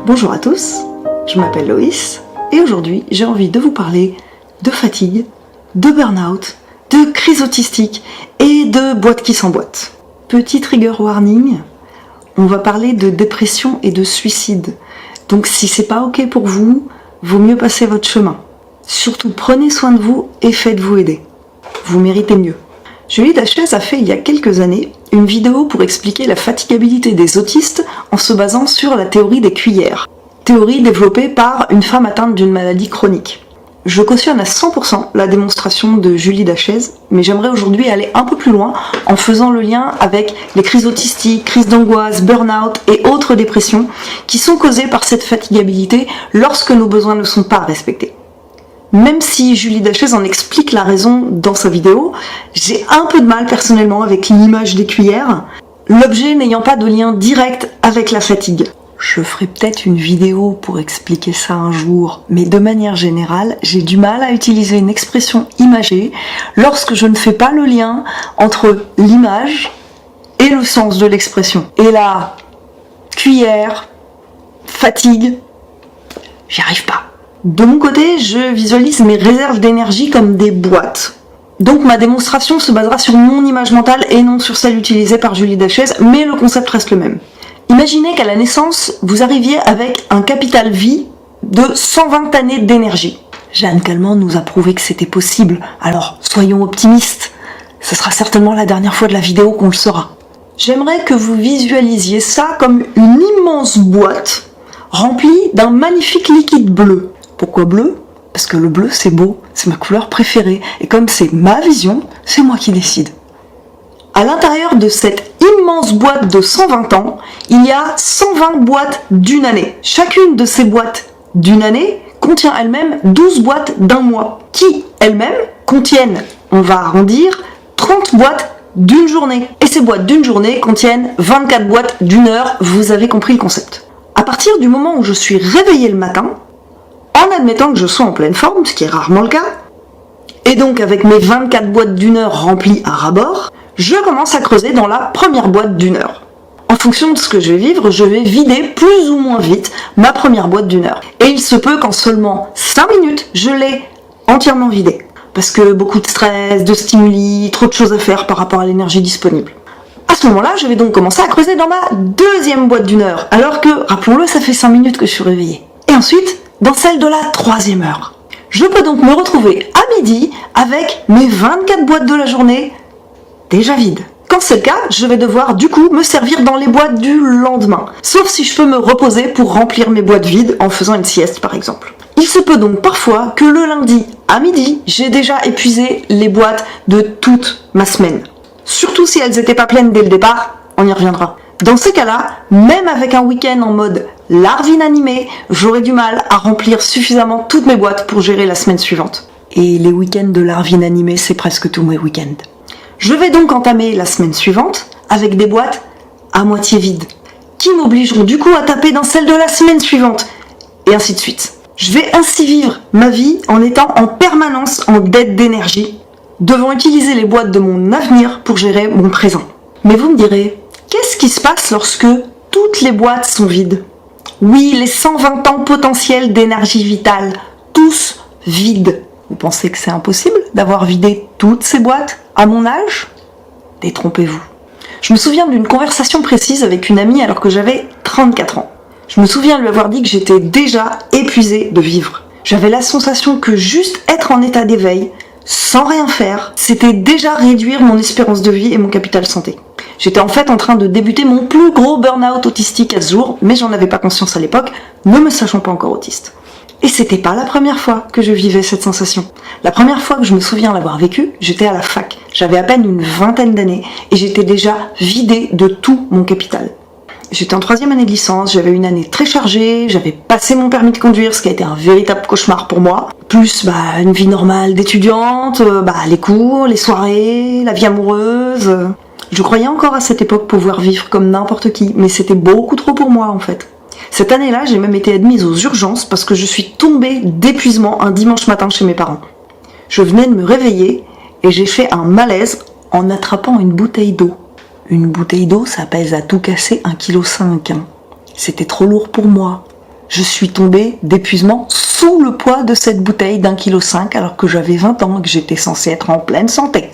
Bonjour à tous, je m'appelle Loïs et aujourd'hui j'ai envie de vous parler de fatigue, de burn-out, de crise autistique et de boîte qui s'emboîte. Petit trigger warning, on va parler de dépression et de suicide. Donc si c'est pas ok pour vous, vaut mieux passer votre chemin. Surtout prenez soin de vous et faites-vous aider. Vous méritez mieux. Julie Dachez a fait il y a quelques années une vidéo pour expliquer la fatigabilité des autistes en se basant sur la théorie des cuillères. Théorie développée par une femme atteinte d'une maladie chronique. Je cautionne à 100% la démonstration de Julie Dachez, mais j'aimerais aujourd'hui aller un peu plus loin en faisant le lien avec les crises autistiques, crises d'angoisse, burn-out et autres dépressions qui sont causées par cette fatigabilité lorsque nos besoins ne sont pas respectés. Même si Julie Dachez en explique la raison dans sa vidéo, j'ai un peu de mal personnellement avec l'image des cuillères, l'objet n'ayant pas de lien direct avec la fatigue. Je ferai peut-être une vidéo pour expliquer ça un jour, mais de manière générale, j'ai du mal à utiliser une expression imagée lorsque je ne fais pas le lien entre l'image et le sens de l'expression. Et là, cuillère, fatigue, j'y arrive pas. De mon côté, je visualise mes réserves d'énergie comme des boîtes. Donc ma démonstration se basera sur mon image mentale et non sur celle utilisée par Julie Dachez, mais le concept reste le même. Imaginez qu'à la naissance, vous arriviez avec un capital vie de 120 années d'énergie. Jeanne Calment nous a prouvé que c'était possible, alors soyons optimistes. Ce sera certainement la dernière fois de la vidéo qu'on le saura. J'aimerais que vous visualisiez ça comme une immense boîte remplie d'un magnifique liquide bleu. Pourquoi bleu? Parce que le bleu c'est beau, c'est ma couleur préférée, et comme c'est ma vision, c'est moi qui décide. À l'intérieur de cette immense boîte de 120 ans, il y a 120 boîtes d'une année. Chacune de ces boîtes d'une année contient elle-même 12 boîtes d'un mois, qui elles-mêmes contiennent, on va arrondir, 30 boîtes d'une journée. Et ces boîtes d'une journée contiennent 24 boîtes d'une heure, vous avez compris le concept. À partir du moment où je suis réveillée le matin, en admettant que je sois en pleine forme, ce qui est rarement le cas, et donc avec mes 24 boîtes d'une heure remplies à ras-bord, je commence à creuser dans la première boîte d'une heure. En fonction de ce que je vais vivre, je vais vider plus ou moins vite ma première boîte d'une heure. Et il se peut qu'en seulement 5 minutes, je l'ai entièrement vidée. Parce que beaucoup de stress, de stimuli, trop de choses à faire par rapport à l'énergie disponible. À ce moment-là, je vais donc commencer à creuser dans ma deuxième boîte d'une heure, alors que, rappelons-le, ça fait 5 minutes que je suis réveillée. Et ensuite, dans celle de la troisième heure. Je peux donc me retrouver à midi avec mes 24 boîtes de la journée déjà vides. Quand c'est le cas, je vais devoir du coup me servir dans les boîtes du lendemain. Sauf si je peux me reposer pour remplir mes boîtes vides en faisant une sieste par exemple. Il se peut donc parfois que le lundi à midi, j'ai déjà épuisé les boîtes de toute ma semaine. Surtout si elles n'étaient pas pleines dès le départ, on y reviendra. Dans ces cas-là, même avec un week-end en mode larve inanimée, j'aurais du mal à remplir suffisamment toutes mes boîtes pour gérer la semaine suivante. Et les week-ends de larve inanimée, c'est presque tous mes week-ends. Je vais donc entamer la semaine suivante avec des boîtes à moitié vides, qui m'obligeront du coup à taper dans celle de la semaine suivante, et ainsi de suite. Je vais ainsi vivre ma vie en étant en permanence en dette d'énergie, devant utiliser les boîtes de mon avenir pour gérer mon présent. Mais vous me direz, qu'est-ce qui se passe lorsque toutes les boîtes sont vides? Oui, les 120 ans potentiels d'énergie vitale, tous vides. Vous pensez que c'est impossible d'avoir vidé toutes ces boîtes à mon âge? Détrompez-vous. Je me souviens d'une conversation précise avec une amie alors que j'avais 34 ans. Je me souviens lui avoir dit que j'étais déjà épuisée de vivre. J'avais la sensation que juste être en état d'éveil, sans rien faire, c'était déjà réduire mon espérance de vie et mon capital santé. J'étais en fait en train de débuter mon plus gros burn-out autistique à ce jour, mais j'en avais pas conscience à l'époque, ne me sachant pas encore autiste. Et c'était pas la première fois que je vivais cette sensation. La première fois que je me souviens l'avoir vécue, j'étais à la fac. J'avais à peine une vingtaine d'années et j'étais déjà vidée de tout mon capital. J'étais en 3e année de licence, j'avais une année très chargée, j'avais passé mon permis de conduire, ce qui a été un véritable cauchemar pour moi. Plus une vie normale d'étudiante, les cours, les soirées, la vie amoureuse. Je croyais encore à cette époque pouvoir vivre comme n'importe qui, mais c'était beaucoup trop pour moi en fait. Cette année-là, j'ai même été admise aux urgences parce que je suis tombée d'épuisement un dimanche matin chez mes parents. Je venais de me réveiller et j'ai fait un malaise en attrapant une bouteille d'eau. Une bouteille d'eau, ça pèse à tout casser 1,5 kg. C'était trop lourd pour moi. Je suis tombée d'épuisement sous le poids de cette bouteille d'1,5 kg alors que j'avais 20 ans et que j'étais censée être en pleine santé.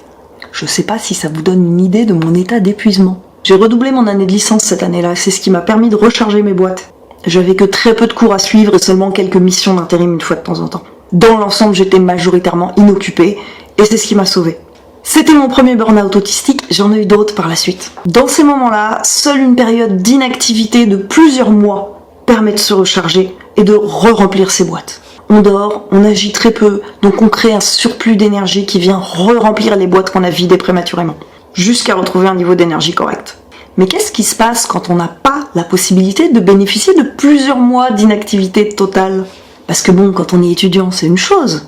Je sais pas si ça vous donne une idée de mon état d'épuisement. J'ai redoublé mon année de licence cette année-là, c'est ce qui m'a permis de recharger mes boîtes. J'avais que très peu de cours à suivre et seulement quelques missions d'intérim une fois de temps en temps. Dans l'ensemble, j'étais majoritairement inoccupée et c'est ce qui m'a sauvée. C'était mon premier burn-out autistique, j'en ai eu d'autres par la suite. Dans ces moments-là, seule une période d'inactivité de plusieurs mois permet de se recharger et de re-remplir ses boîtes. On dort, on agit très peu, donc on crée un surplus d'énergie qui vient re-remplir les boîtes qu'on a vidées prématurément, jusqu'à retrouver un niveau d'énergie correct. Mais qu'est-ce qui se passe quand on n'a pas la possibilité de bénéficier de plusieurs mois d'inactivité totale ? Parce que bon, quand on est étudiant, c'est une chose.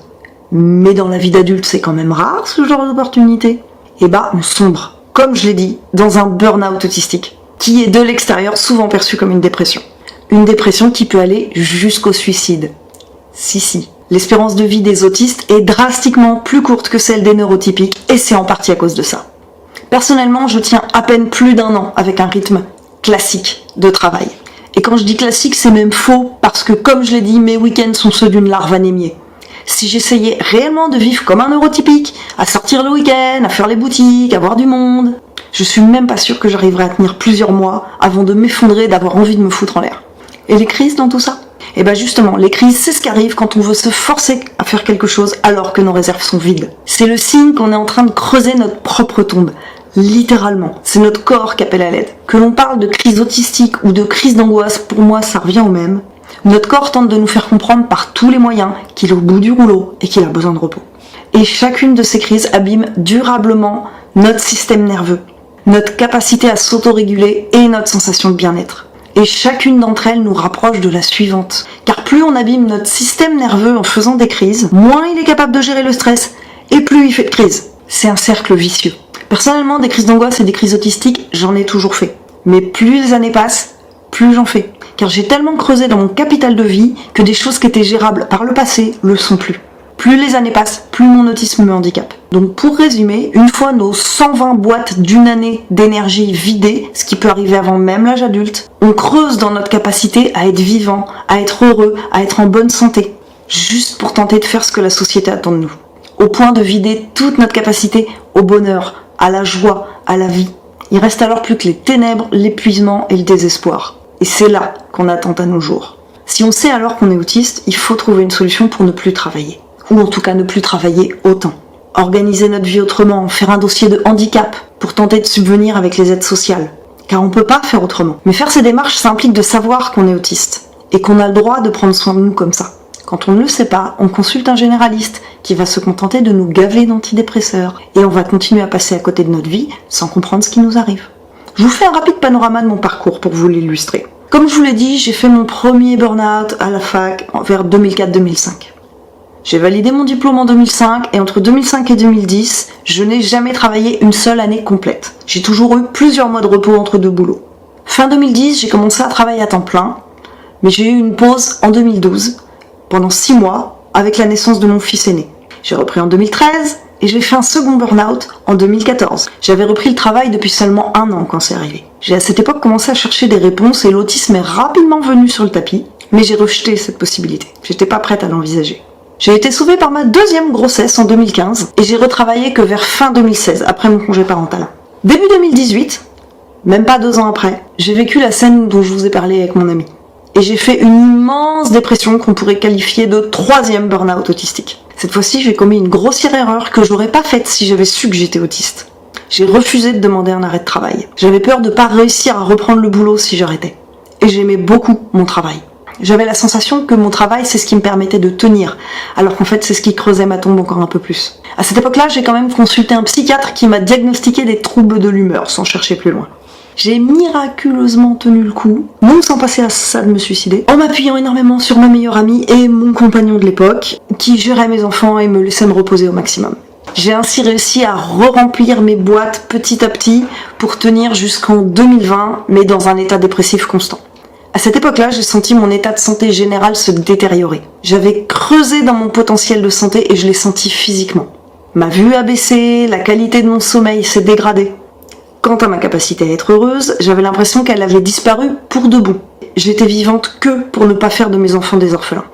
Mais dans la vie d'adulte, c'est quand même rare ce genre d'opportunité. Et bah, on sombre, comme je l'ai dit, dans un burn-out autistique, qui est de l'extérieur souvent perçu comme une dépression. Une dépression qui peut aller jusqu'au suicide. Si. L'espérance de vie des autistes est drastiquement plus courte que celle des neurotypiques, et c'est en partie à cause de ça. Personnellement, je tiens à peine plus d'1 an avec un rythme classique de travail. Et quand je dis classique, c'est même faux, parce que comme je l'ai dit, mes week-ends sont ceux d'une larve anémiée. Si j'essayais réellement de vivre comme un neurotypique, à sortir le week-end, à faire les boutiques, à voir du monde, je suis même pas sûre que j'arriverais à tenir plusieurs mois avant de m'effondrer, d'avoir envie de me foutre en l'air. Et les crises dans tout ça ? Et ben justement, les crises, c'est ce qui arrive quand on veut se forcer à faire quelque chose alors que nos réserves sont vides. C'est le signe qu'on est en train de creuser notre propre tombe. Littéralement, c'est notre corps qui appelle à l'aide. Que l'on parle de crise autistique ou de crise d'angoisse, pour moi ça revient au même. Notre corps tente de nous faire comprendre par tous les moyens qu'il est au bout du rouleau et qu'il a besoin de repos. Et chacune de ces crises abîme durablement notre système nerveux, notre capacité à s'autoréguler et notre sensation de bien-être. Et chacune d'entre elles nous rapproche de la suivante. Car plus on abîme notre système nerveux en faisant des crises, moins il est capable de gérer le stress et plus il fait de crises. C'est un cercle vicieux. Personnellement, des crises d'angoisse et des crises autistiques, j'en ai toujours fait. Mais plus les années passent, plus j'en fais. Car j'ai tellement creusé dans mon capital de vie que des choses qui étaient gérables par le passé le sont plus. Plus les années passent, plus mon autisme me handicape. Donc pour résumer, une fois nos 120 boîtes d'une année d'énergie vidées, ce qui peut arriver avant même l'âge adulte, on creuse dans notre capacité à être vivant, à être heureux, à être en bonne santé. Juste pour tenter de faire ce que la société attend de nous. Au point de vider toute notre capacité au bonheur, à la joie, à la vie. Il reste alors plus que les ténèbres, l'épuisement et le désespoir. Et c'est là qu'on attend à nos jours. Si on sait alors qu'on est autiste, il faut trouver une solution pour ne plus travailler. Ou en tout cas ne plus travailler autant. Organiser notre vie autrement, faire un dossier de handicap pour tenter de subvenir avec les aides sociales. Car on peut pas faire autrement. Mais faire ces démarches, ça implique de savoir qu'on est autiste. Et qu'on a le droit de prendre soin de nous comme ça. Quand on ne le sait pas, on consulte un généraliste qui va se contenter de nous gaver d'antidépresseurs et on va continuer à passer à côté de notre vie sans comprendre ce qui nous arrive. Je vous fais un rapide panorama de mon parcours pour vous l'illustrer. Comme je vous l'ai dit, j'ai fait mon premier burn-out à la fac vers 2004-2005. J'ai validé mon diplôme en 2005 et entre 2005 et 2010, je n'ai jamais travaillé une seule année complète. J'ai toujours eu plusieurs mois de repos entre deux boulots. Fin 2010, j'ai commencé à travailler à temps plein, mais j'ai eu une pause en 2012, pendant 6 mois, avec la naissance de mon fils aîné. J'ai repris en 2013 et j'ai fait un second burn-out en 2014. J'avais repris le travail depuis seulement 1 an quand c'est arrivé. J'ai à cette époque commencé à chercher des réponses et l'autisme est rapidement venu sur le tapis, mais j'ai rejeté cette possibilité. J'étais pas prête à l'envisager. J'ai été sauvée par ma deuxième grossesse en 2015 et j'ai retravaillé que vers fin 2016, après mon congé parental. Début 2018, même pas 2 ans après, j'ai vécu la scène dont je vous ai parlé avec mon ami. Et j'ai fait une immense dépression qu'on pourrait qualifier de 3e burn-out autistique. Cette fois-ci, j'ai commis une grossière erreur que j'aurais pas faite si j'avais su que j'étais autiste. J'ai refusé de demander un arrêt de travail. J'avais peur de pas réussir à reprendre le boulot si j'arrêtais. Et j'aimais beaucoup mon travail. J'avais la sensation que mon travail, c'est ce qui me permettait de tenir, alors qu'en fait, c'est ce qui creusait ma tombe encore un peu plus. À cette époque-là, j'ai quand même consulté un psychiatre qui m'a diagnostiqué des troubles de l'humeur, sans chercher plus loin. J'ai miraculeusement tenu le coup, non sans passer à ça de me suicider, en m'appuyant énormément sur ma meilleure amie et mon compagnon de l'époque, qui gérait mes enfants et me laissait me reposer au maximum. J'ai ainsi réussi à re-remplir mes boîtes petit à petit pour tenir jusqu'en 2020, mais dans un état dépressif constant. À cette époque-là, j'ai senti mon état de santé général se détériorer. J'avais creusé dans mon potentiel de santé et je l'ai senti physiquement. Ma vue a baissé, la qualité de mon sommeil s'est dégradée. Quant à ma capacité à être heureuse, j'avais l'impression qu'elle avait disparu pour de bon. j'étais vivante que pour ne pas faire de mes enfants des orphelins.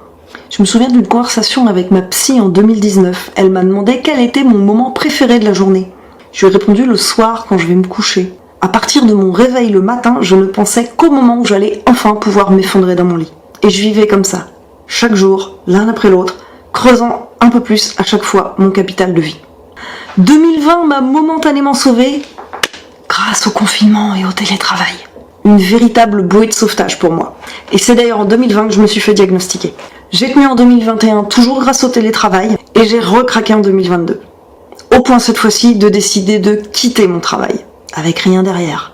Je me souviens d'une conversation avec ma psy en 2019. Elle m'a demandé quel était mon moment préféré de la journée. Je lui ai répondu le soir quand je vais me coucher. À partir de mon réveil le matin, je ne pensais qu'au moment où j'allais enfin pouvoir m'effondrer dans mon lit. Et je vivais comme ça, chaque jour, l'un après l'autre, creusant un peu plus à chaque fois mon capital de vie. 2020 m'a momentanément sauvée grâce au confinement et au télétravail. Une véritable bouée de sauvetage pour moi. Et c'est d'ailleurs en 2020 que je me suis fait diagnostiquer. J'ai tenu en 2021 toujours grâce au télétravail et j'ai recraqué en 2022. Au point cette fois-ci de décider de quitter mon travail, avec rien derrière.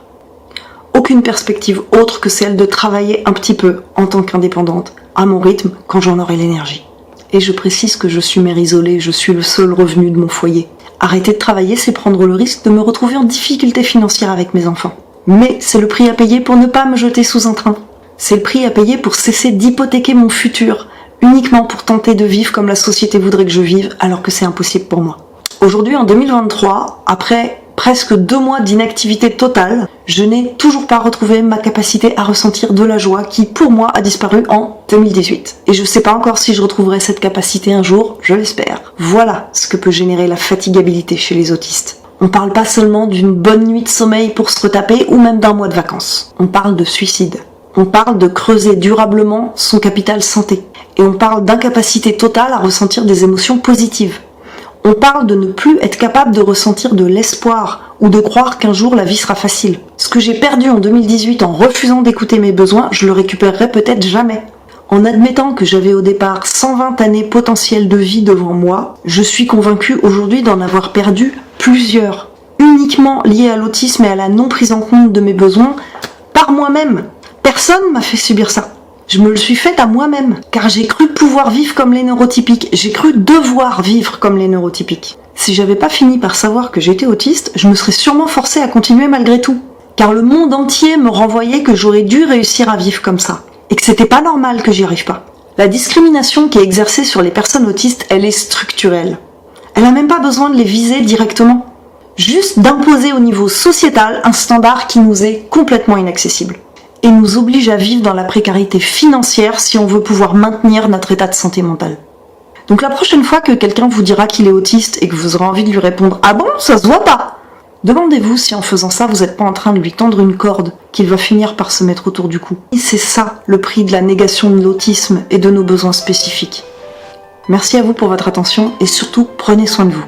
Aucune perspective autre que celle de travailler un petit peu en tant qu'indépendante, à mon rythme, quand j'en aurai l'énergie. Et je précise que je suis mère isolée, je suis le seul revenu de mon foyer. Arrêter de travailler, c'est prendre le risque de me retrouver en difficulté financière avec mes enfants. Mais c'est le prix à payer pour ne pas me jeter sous un train. C'est le prix à payer pour cesser d'hypothéquer mon futur, uniquement pour tenter de vivre comme la société voudrait que je vive, alors que c'est impossible pour moi. Aujourd'hui, en 2023, après presque 2 mois d'inactivité totale, je n'ai toujours pas retrouvé ma capacité à ressentir de la joie qui, pour moi, a disparu en 2018. Et je sais pas encore si je retrouverai cette capacité un jour, je l'espère. Voilà ce que peut générer la fatigabilité chez les autistes. On parle pas seulement d'une bonne nuit de sommeil pour se retaper ou même d'un mois de vacances. On parle de suicide. On parle de creuser durablement son capital santé. Et on parle d'incapacité totale à ressentir des émotions positives. On parle de ne plus être capable de ressentir de l'espoir ou de croire qu'un jour la vie sera facile. Ce que j'ai perdu en 2018 en refusant d'écouter mes besoins, je le récupérerai peut-être jamais. En admettant que j'avais au départ 120 années potentielles de vie devant moi, je suis convaincue aujourd'hui d'en avoir perdu plusieurs, uniquement liées à l'autisme et à la non prise en compte de mes besoins par moi-même. Personne m'a fait subir ça. Je me le suis faite à moi-même, car j'ai cru pouvoir vivre comme les neurotypiques, j'ai cru devoir vivre comme les neurotypiques. Si j'avais pas fini par savoir que j'étais autiste, je me serais sûrement forcée à continuer malgré tout, car le monde entier me renvoyait que j'aurais dû réussir à vivre comme ça, et que c'était pas normal que j'y arrive pas. La discrimination qui est exercée sur les personnes autistes, elle est structurelle. Elle a même pas besoin de les viser directement, juste d'imposer au niveau sociétal un standard qui nous est complètement inaccessible. Et nous oblige à vivre dans la précarité financière si on veut pouvoir maintenir notre état de santé mentale. Donc la prochaine fois que quelqu'un vous dira qu'il est autiste et que vous aurez envie de lui répondre « Ah bon, ça se voit pas !» Demandez-vous si en faisant ça, vous n'êtes pas en train de lui tendre une corde qu'il va finir par se mettre autour du cou. Et c'est ça le prix de la négation de l'autisme et de nos besoins spécifiques. Merci à vous pour votre attention et surtout, prenez soin de vous.